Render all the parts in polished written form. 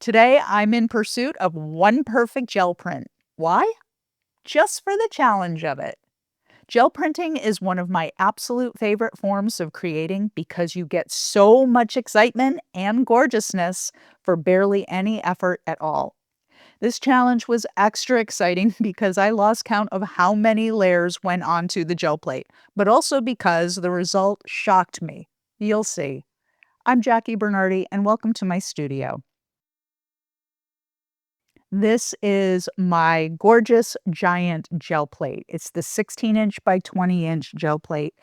Today, I'm in pursuit of one perfect gel print. Why? Just for the challenge of it. Gel printing is one of my absolute favorite forms of creating because you get so much excitement and gorgeousness for barely any effort at all. This challenge was extra exciting because I lost count of how many layers went onto the gel plate, but also because the result shocked me. You'll see. I'm Jackie Bernardi, and welcome to my studio. This is my gorgeous giant gel plate. It's the 16-inch by 20-inch gel plate,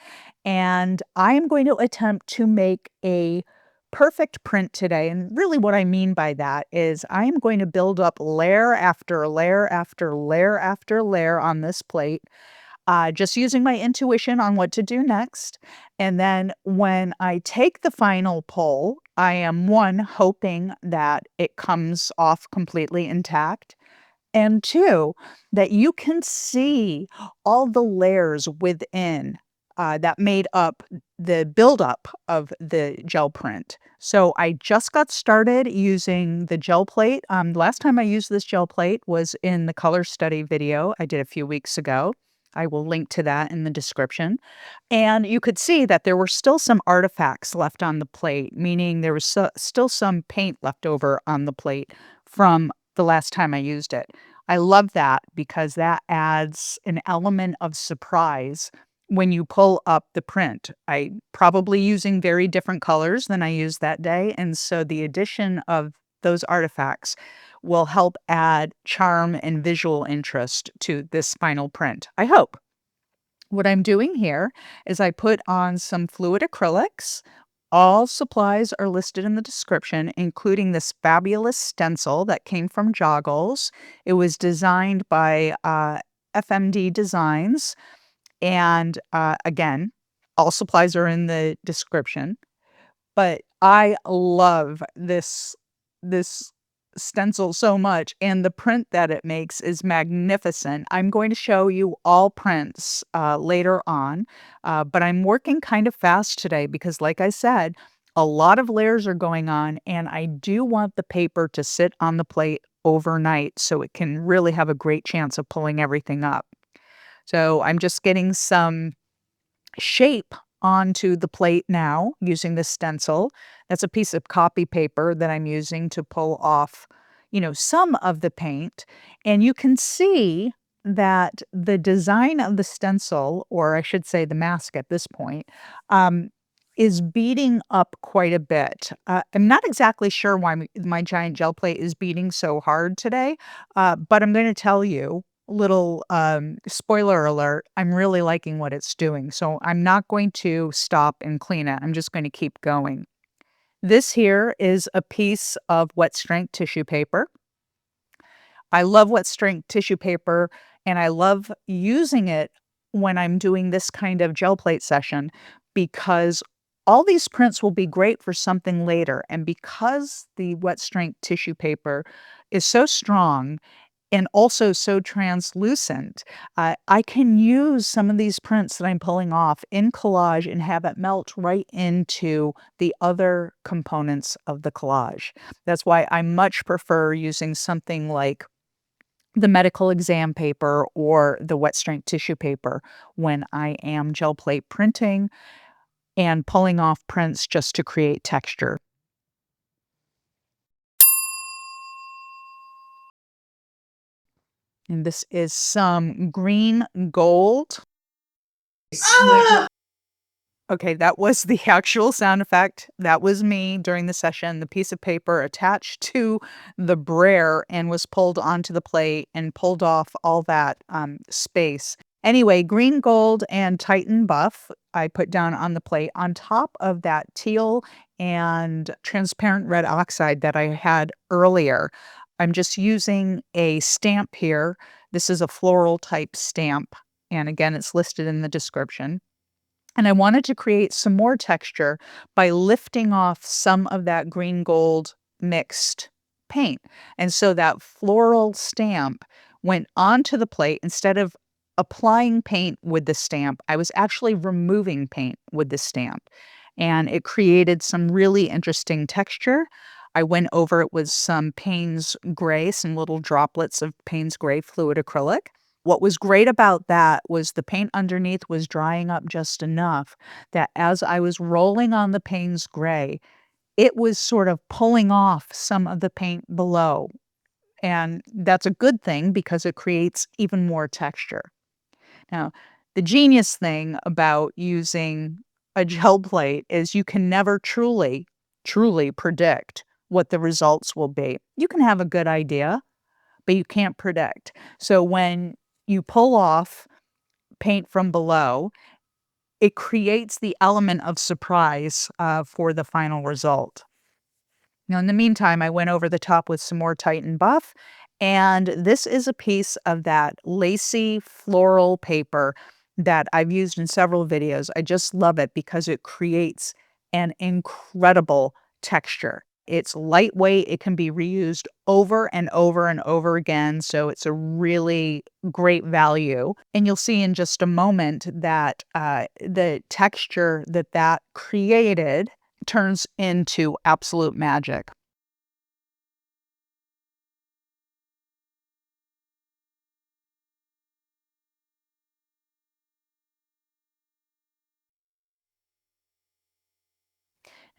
and I am going to attempt to make a perfect print today, and really what I mean by that is I am going to build up layer after layer after layer after layer on this plate, just using my intuition on what to do next. And then when I take the final pull, I am one, hoping that it comes off completely intact, and two, that you can see all the layers within that made up the buildup of the gel print. So I just got started using the gel plate. Last time I used this gel plate was in the color study video I did a few weeks ago. I will link to that in the description. And you could see that there were still some artifacts left on the plate, meaning there was still some paint left over on the plate from the last time I used it. I love that because that adds an element of surprise when you pull up the print. I probably using very different colors than I used that day, and so the addition of those artifacts will help add charm and visual interest to this final print, I hope. What I'm doing here is I put on some fluid acrylics. All supplies are listed in the description, including this fabulous stencil that came from Joggles. It was designed by FMD Designs. And again, all supplies are in the description. But I love this stencil so much, and the print that it makes is magnificent. I'm going to show you all prints later on, but I'm working kind of fast today because, like I said, a lot of layers are going on, and I do want the paper to sit on the plate overnight so it can really have a great chance of pulling everything up. So I'm just getting some shape onto the plate now using the stencil. That's a piece of copy paper that I'm using to pull off, some of the paint. And you can see that the design of the stencil, or I should say the mask at this point, is beading up quite a bit. I'm not exactly sure why my giant gel plate is beading so hard today, but I'm going to tell you little spoiler alert, I'm really liking what it's doing. So I'm not going to stop and clean it. I'm just going to keep going. This here is a piece of wet strength tissue paper. I love wet strength tissue paper, and I love using it when I'm doing this kind of gel plate session because all these prints will be great for something later. And because the wet strength tissue paper is so strong and also so translucent, I can use some of these prints that I'm pulling off in collage and have it melt right into the other components of the collage. That's why I much prefer using something like the medical exam paper or the wet strength tissue paper when I am gel plate printing and pulling off prints just to create texture. And this is some green gold. Okay, that was the actual sound effect. That was me during the session. The piece of paper attached to the brayer and was pulled onto the plate and pulled off all that space. Anyway, green gold and Titan buff I put down on the plate on top of that teal and transparent red oxide that I had earlier. I'm just using a stamp here. This is a floral type stamp. And again, it's listed in the description. And I wanted to create some more texture by lifting off some of that green gold mixed paint. And so that floral stamp went onto the plate. Instead of applying paint with the stamp, I was actually removing paint with the stamp. And it created some really interesting texture. I went over it with some Payne's Gray, some little droplets of Payne's Gray fluid acrylic. What was great about that was the paint underneath was drying up just enough that as I was rolling on the Payne's Gray, it was sort of pulling off some of the paint below, and that's a good thing because it creates even more texture. Now, the genius thing about using a gel plate is you can never truly predict what the results will be. You can have a good idea, but you can't predict. So when you pull off paint from below, it creates the element of surprise for the final result. Now, in the meantime, I went over the top with some more Titan Buff, and this is a piece of that lacy floral paper that I've used in several videos. I just love it because it creates an incredible texture. It's lightweight, it can be reused over and over and over again, so it's a really great value. And you'll see in just a moment that the texture that that created turns into absolute magic.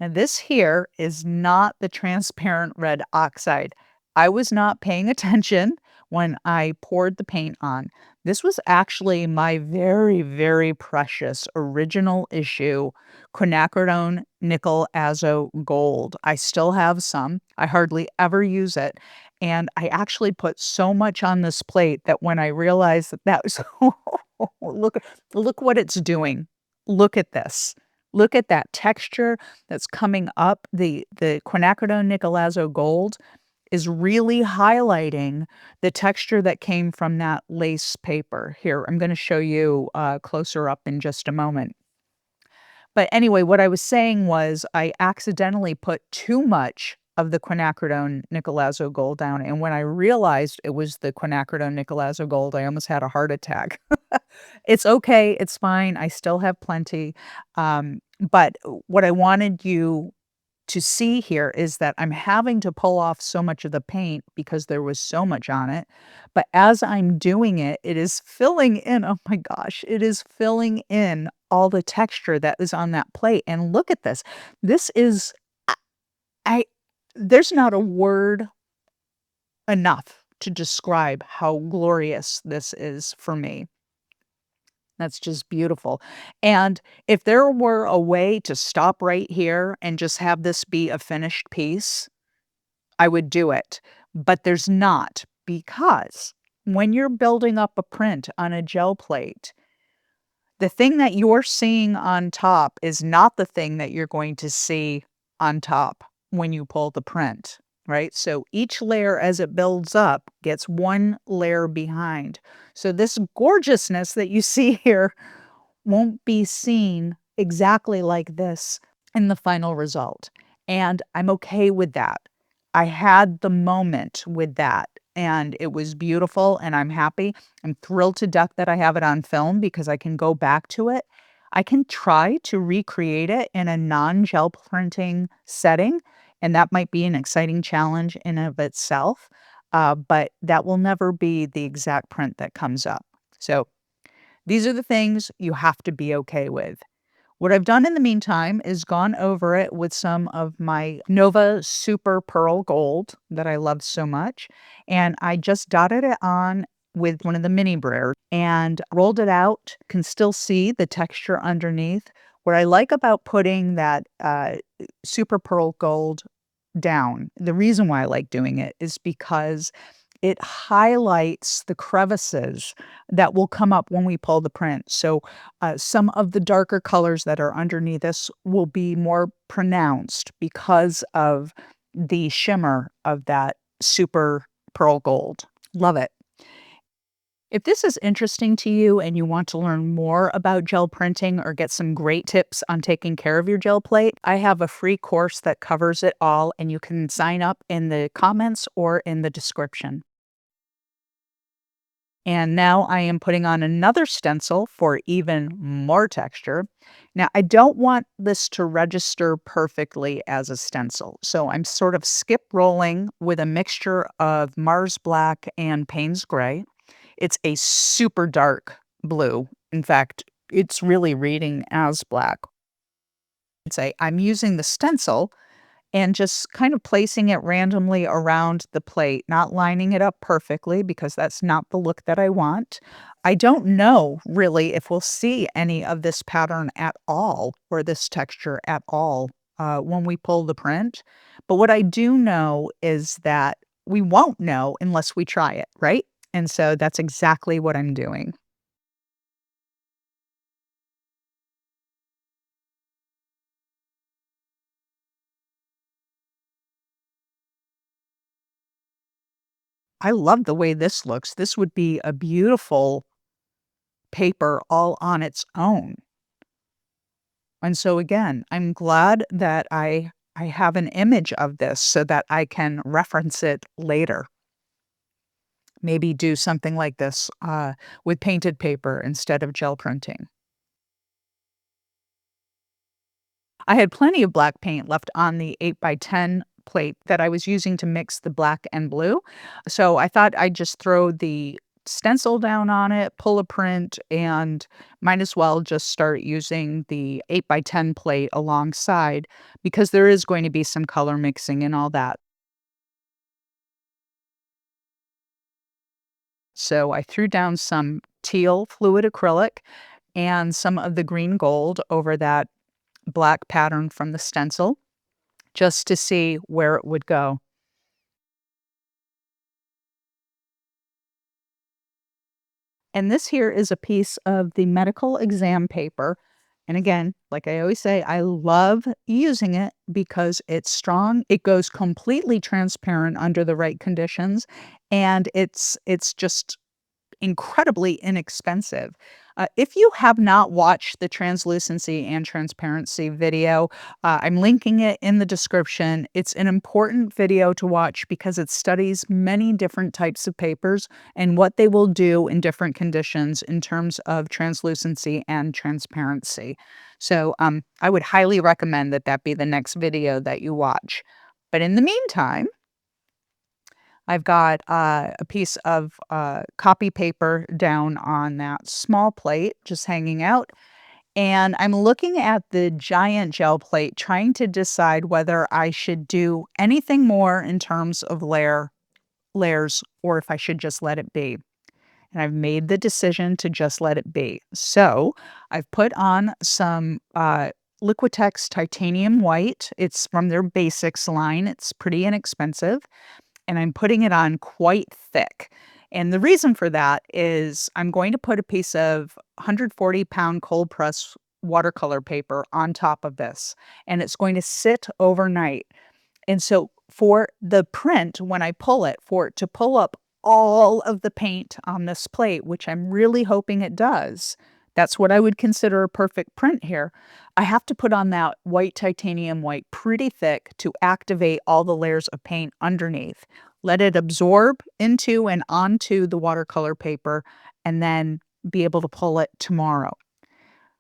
And this here is not the transparent red oxide. I was not paying attention when I poured the paint on. This was actually my very precious original issue quinacridone nickel azo gold. I still have some. I hardly ever use it. And I actually put so much on this plate that when I realized that that was look look what it's doing. Look at this. Look at that texture that's coming up. The quinacridone nickel gold is really highlighting the texture that came from that lace paper. Here, I'm gonna show you, closer up in just a moment. But anyway, what I was saying was I accidentally put too much of the quinacridone nickel gold down, and when I realized it was the quinacridone nickel gold, I almost had a heart attack. It's okay, it's fine, I still have plenty, but what I wanted you to see here is that I'm having to pull off so much of the paint because there was so much on it, but as I'm doing it, it is filling in oh my gosh, it is filling in all the texture that is on that plate, and look at this. This is I there's not a word enough to describe how glorious this is for me. That's just beautiful. And if there were a way to stop right here and just have this be a finished piece, I would do it. But there's not because when you're building up a print on a gel plate, the thing that you're seeing on top is not the thing that you're going to see on top when you pull the print, right? So each layer as it builds up gets one layer behind. So this gorgeousness that you see here won't be seen exactly like this in the final result. And I'm okay with that. I had the moment with that and it was beautiful and I'm happy. I'm thrilled to death that I have it on film because I can go back to it. I can try to recreate it in a non-gel printing setting, and that might be an exciting challenge in of itself, but that will never be the exact print that comes up. So these are the things you have to be okay with. What I've done in the meantime is gone over it with some of my Nova Super Pearl Gold that I love so much, and I just dotted it on with one of the mini Brayer and rolled it out. Can still see the texture underneath. What I like about putting that Super Pearl Gold down, the reason why I like doing it is because it highlights the crevices that will come up when we pull the print. So some of the darker colors that are underneath this will be more pronounced because of the shimmer of that super pearl gold. Love it. If this is interesting to you and you want to learn more about gel printing or get some great tips on taking care of your gel plate, I have a free course that covers it all, and you can sign up in the comments or in the description. And now I am putting on another stencil for even more texture. Now, I don't want this to register perfectly as a stencil, so I'm sort of skip rolling with a mixture of Mars Black and Payne's Gray. It's a super dark blue. In fact, it's really reading as black. I'd say I'm using the stencil and just kind of placing it randomly around the plate, not lining it up perfectly because that's not the look that I want. I don't know really if we'll see any of this pattern at all or this texture at all when we pull the print. But what I do know is that we won't know unless we try it, right? And so that's exactly what I'm doing. I love the way this looks. This would be a beautiful paper all on its own. And so again, I'm glad that I have an image of this so that I can reference it later. Maybe do something like this with painted paper instead of gel printing. I had plenty of black paint left on the 8 by 10 plate that I was using to mix the black and blue. So I thought I'd just throw the stencil down on it, pull a print, and might as well just start using the 8 by 10 plate alongside because there is going to be some color mixing and all that. So I threw down some teal fluid acrylic and some of the green gold over that black pattern from the stencil just to see where it would go. And this here is a piece of the medical exam paper. And again, like I always say, I love using it because it's strong. It goes completely transparent under the right conditions, and it's just incredibly inexpensive. If you have not watched the translucency and transparency video, I'm linking it in the description. It's an important video to watch because it studies many different types of papers and what they will do in different conditions in terms of translucency and transparency. So I would highly recommend that that be the next video that you watch. But in the meantime, I've got a piece of copy paper down on that small plate just hanging out. And I'm looking at the giant gel plate, trying to decide whether I should do anything more in terms of layers or if I should just let it be. And I've made the decision to just let it be. So I've put on some Liquitex titanium white. It's from their basics line. It's pretty inexpensive and I'm putting it on quite thick. And the reason for that is I'm going to put a piece of 140-pound cold press watercolor paper on top of this, and it's going to sit overnight. And so for the print, when I pull it, for it to pull up all of the paint on this plate, which I'm really hoping it does, that's what I would consider a perfect print here. I have to put on that white titanium white pretty thick to activate all the layers of paint underneath. Let it absorb into and onto the watercolor paper and then be able to pull it tomorrow.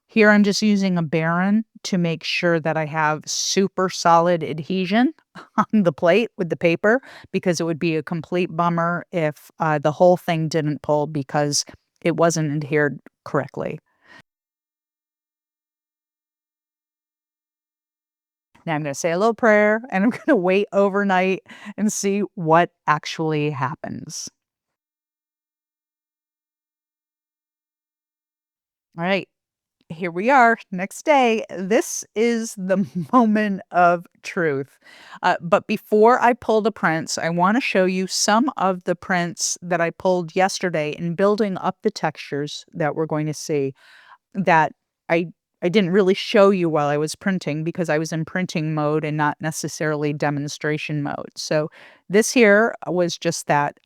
Here I'm just using a Baron to make sure that I have super solid adhesion on the plate with the paper because it would be a complete bummer if the whole thing didn't pull because it wasn't adhered correctly. Now I'm going to say a little prayer and I'm going to wait overnight and see what actually happens. All right. Here we are, next day. This is the moment of truth. But before I pull the prints, I want to show you some of the prints that I pulled yesterday in building up the textures that we're going to see that I I didn't really show you while I was printing because I was in printing mode and not necessarily demonstration mode. So this here was just that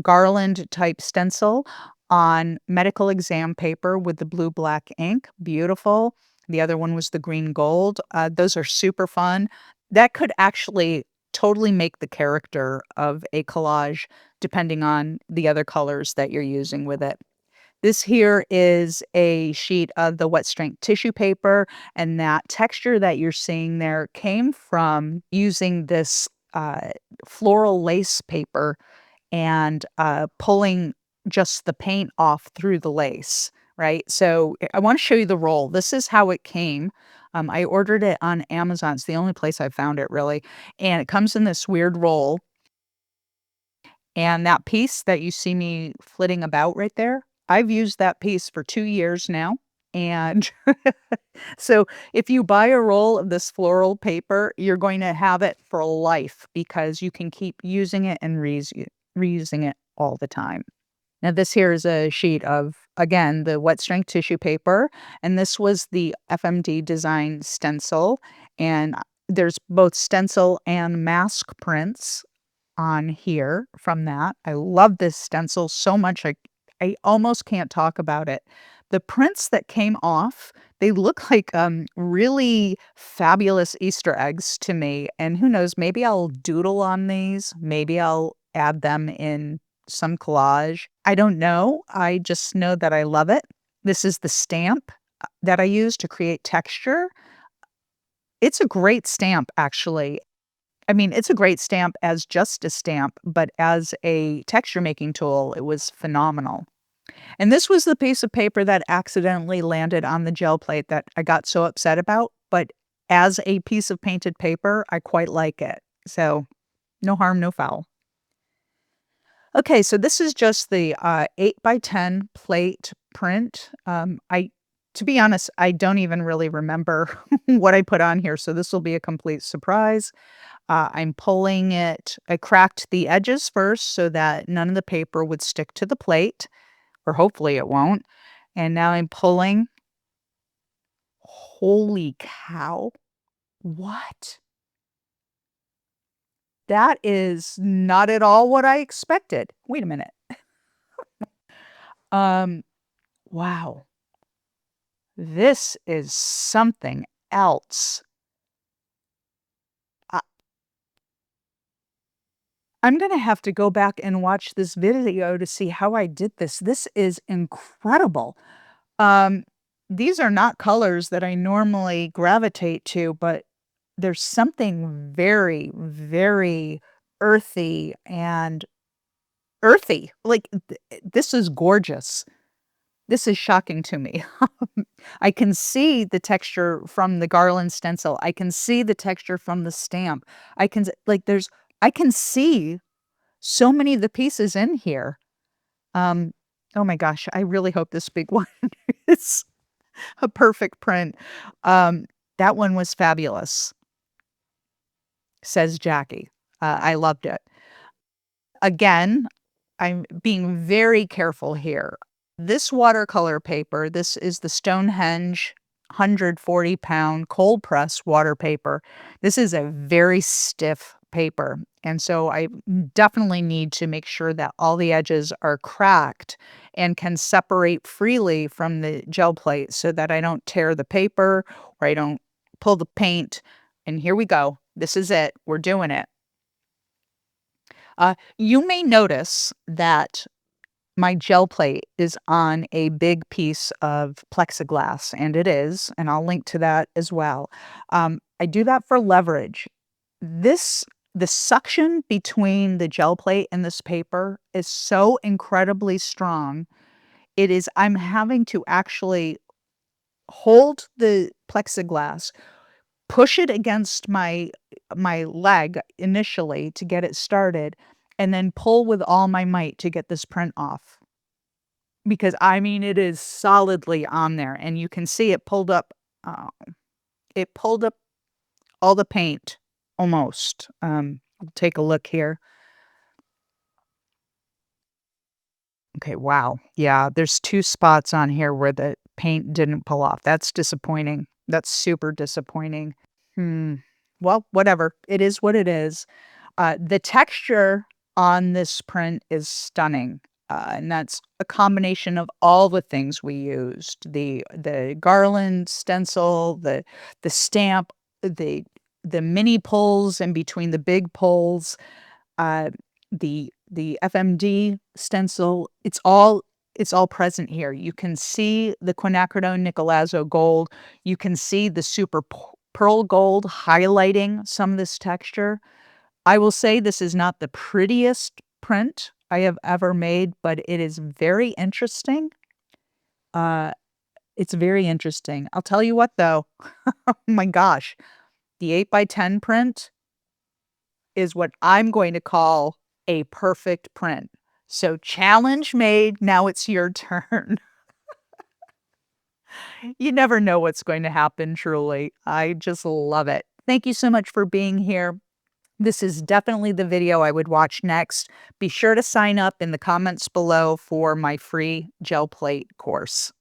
garland type stencil on medical exam paper with the blue black ink. Beautiful. The other one was the green gold. Those are super fun. That could actually totally make the character of a collage depending on the other colors that you're using with it. This here is a sheet of the wet strength tissue paper, and that texture that you're seeing there came from using this floral lace paper and pulling just the paint off through the lace, right? So I want to show you the roll. This is how it came. I ordered it on Amazon. It's the only place I found it really. And it comes in this weird roll. And that piece that you see me flitting about right there, I've used that piece for 2 years now. And so if you buy a roll of this floral paper, you're going to have it for life because you can keep using it and reusing it all the time. Now, this here is a sheet of, again, the wet strength tissue paper, and this was the FMD design stencil. And there's both stencil and mask prints on here from that. I love this stencil so much. I almost can't talk about it. The prints that came off, they look like really fabulous Easter eggs to me. And who knows, maybe I'll doodle on these. Maybe I'll add them in some collage. I don't know. I just know that I love it. This is the stamp that I use to create texture. It's a great stamp, actually. I mean, it's a great stamp as just a stamp, but as a texture making tool, it was phenomenal. And this was the piece of paper that accidentally landed on the gel plate that I got so upset about, but as a piece of painted paper, I quite like it. So, no harm, no foul. Okay, so this is just the 8 by 10 plate print. To be honest, I don't even really remember what I put on here, so this will be a complete surprise. I'm pulling it. I cracked the edges first so that none of the paper would stick to the plate, or hopefully it won't. And now I'm pulling. Holy cow. What? That is not at all what I expected. Wait a minute. Um, wow. This is something else. I I'm gonna have to go back and watch this video to see how I did this. This is incredible. Um, these are not colors that I normally gravitate to, but there's something very, very earthy and earthy. Like, this is gorgeous. This is shocking to me. I can see the texture from the garland stencil. I can see the texture from the stamp. I can see so many of the pieces in here. Um, oh my gosh, I really hope this big one is a perfect print. Um, that one was fabulous, says Jackie. I loved it. Again, I'm being very careful here. This watercolor paper, this is the Stonehenge 140-pound cold press water paper. This is a very stiff paper. And so I definitely need to make sure that all the edges are cracked and can separate freely from the gel plate so that I don't tear the paper or I don't pull the paint. And here we go. This is it. We're doing it. You may notice that my gel plate is on a big piece of plexiglass, and it is, and I'll link to that as well. I do that for leverage. This the suction between the gel plate and this paper is so incredibly strong. I'm having to actually hold the plexiglass, push it against my leg initially to get it started, and then pull with all my might to get this print off. Because, I mean, it is solidly on there, and you can see uh, it pulled up all the paint almost. Take a look here. Okay, wow. Yeah, there's 2 spots on here where the paint didn't pull off. That's disappointing. That's super disappointing. Hmm. Well, whatever. It is what it is. The texture on this print is stunning, and that's a combination of all the things we used, the garland stencil, the stamp, the the mini pulls in between the big pulls, uh, the FMD stencil, it's all present here. You can see the quinacridone Nicolazzo gold. You can see the super pearl gold highlighting some of this texture. I will say this is not the prettiest print I have ever made, but it is very interesting. Uh, it's very interesting. I'll tell you what though, oh my gosh, the 8x10 print is what I'm going to call a perfect print. So challenge made, now it's your turn. You never know what's going to happen, truly. I just love it. Thank you so much for being here. This is definitely the video I would watch next. Be sure to sign up in the comments below for my free gel plate course.